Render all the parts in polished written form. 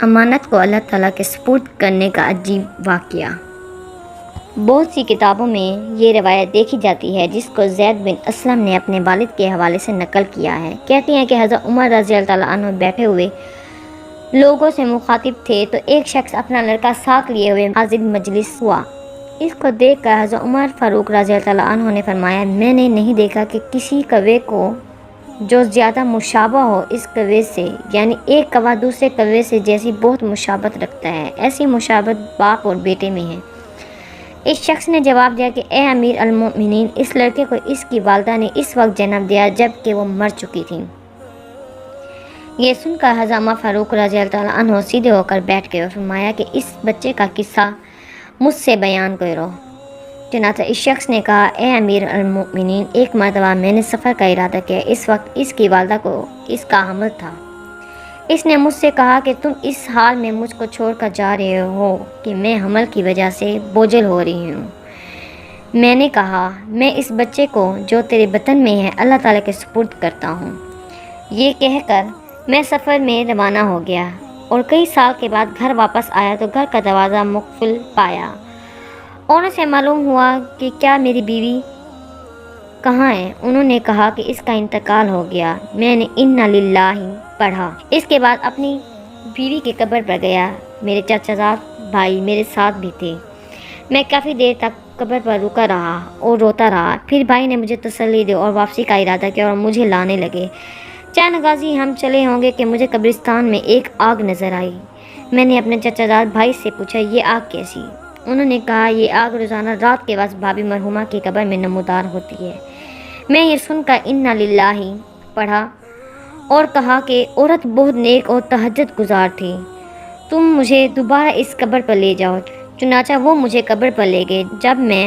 امانت کو اللہ تعالیٰ کے سپرد کرنے کا عجیب واقعہ۔ بہت سی کتابوں میں یہ روایت دیکھی جاتی ہے جس کو زید بن اسلم نے اپنے والد کے حوالے سے نقل کیا ہے۔ کہتے ہیں کہ حضرت عمر رضی اللہ تعالیٰ عنہ بیٹھے ہوئے لوگوں سے مخاطب تھے تو ایک شخص اپنا لڑکا ساتھ لیے ہوئے حاضر مجلس ہوا۔ اس کو دیکھ کر حضرت عمر فاروق رضی اللہ تعالیٰ عنہ نے فرمایا، میں نے نہیں دیکھا کہ کسی کوے کو جو زیادہ مشابہ ہو اس کوے سے، یعنی ایک کوا دوسرے کوے سے جیسی بہت مشابہت رکھتا ہے، ایسی مشابہت باپ اور بیٹے میں ہے۔ اس شخص نے جواب دیا کہ اے امیر المؤمنین، اس لڑکے کو اس کی والدہ نے اس وقت جنم دیا جب کہ وہ مر چکی تھیں۔ یہ سن کر حضرت عمر فاروق رضی اللہ تعالیٰ عنہ سیدھے ہو کر بیٹھ گئے اور فرمایا کہ اس بچے کا قصہ مجھ سے بیان کرو۔ چنانچہ اس شخص نے کہا، اے امیر المؤمنین، ایک مرتبہ میں نے سفر کا ارادہ کیا، اس وقت اس کی والدہ کو اس کا حمل تھا۔ اس نے مجھ سے کہا کہ تم اس حال میں مجھ کو چھوڑ کر جا رہے ہو کہ میں حمل کی وجہ سے بوجھل ہو رہی ہوں۔ میں نے کہا، میں اس بچے کو جو تیرے بطن میں ہے اللہ تعالیٰ کے سپرد کرتا ہوں۔ یہ کہہ کر میں سفر میں روانہ ہو گیا اور کئی سال کے بعد گھر واپس آیا تو گھر کا دروازہ مقفل پایا۔ اوروں سے معلوم ہوا کہ کیا میری بیوی کہاں ہے؟ انہوں نے کہا کہ اس کا انتقال ہو گیا۔ میں نے انا للہ پڑھا۔ اس کے بعد اپنی بیوی کی قبر پر گیا۔ میرے چچا زاد بھائی میرے ساتھ بھی تھے۔ میں کافی دیر تک قبر پر رکا رہا اور روتا رہا۔ پھر بھائی نے مجھے تسلی دی اور واپسی کا ارادہ کیا اور مجھے لانے لگے۔ چند غازی ہم چلے ہوں گے کہ مجھے قبرستان میں ایک آگ نظر آئی۔ میں نے اپنے چچا زاد بھائی سے پوچھا، یہ آگ کیسی؟ انہوں نے کہا، یہ آگ روزانہ رات کے وقت بھابی مرحومہ کی قبر میں نمودار ہوتی ہے۔ میں یہ سن کر انا للہ پڑھا اور کہا کہ عورت بہت نیک اور تہجد گزار تھی، تم مجھے دوبارہ اس قبر پر لے جاؤ۔ چنانچہ وہ مجھے قبر پر لے گئے۔ جب میں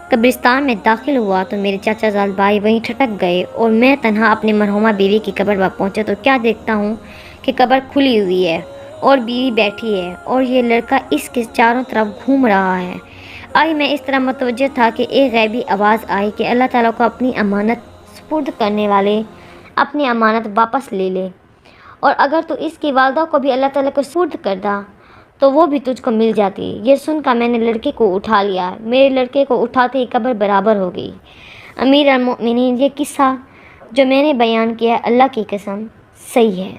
قبرستان میں داخل ہوا تو میرے چچا زاد بھائی وہیں ٹھٹک گئے اور میں تنہا اپنی مرحومہ بیوی کی قبر پر پہنچا تو کیا دیکھتا ہوں کہ قبر کھلی ہوئی ہے اور بیوی بیٹھی ہے اور یہ لڑکا اس کے چاروں طرف گھوم رہا ہے۔ آئی میں اس طرح متوجہ تھا کہ ایک غیبی آواز آئی کہ اللہ تعالیٰ کو اپنی امانت سپرد کرنے والے اپنی امانت واپس لے لے، اور اگر تو اس کی والدہ کو بھی اللہ تعالیٰ کو سپرد کردا تو وہ بھی تجھ کو مل جاتی۔ یہ سن کر میں نے لڑکے کو اٹھا لیا۔ میرے لڑکے کو اٹھاتے ہی قبر برابر ہو گئی۔ امیر المؤمنین، یہ قصہ جو میں نے بیان کیا اللہ کی قسم صحیح ہے۔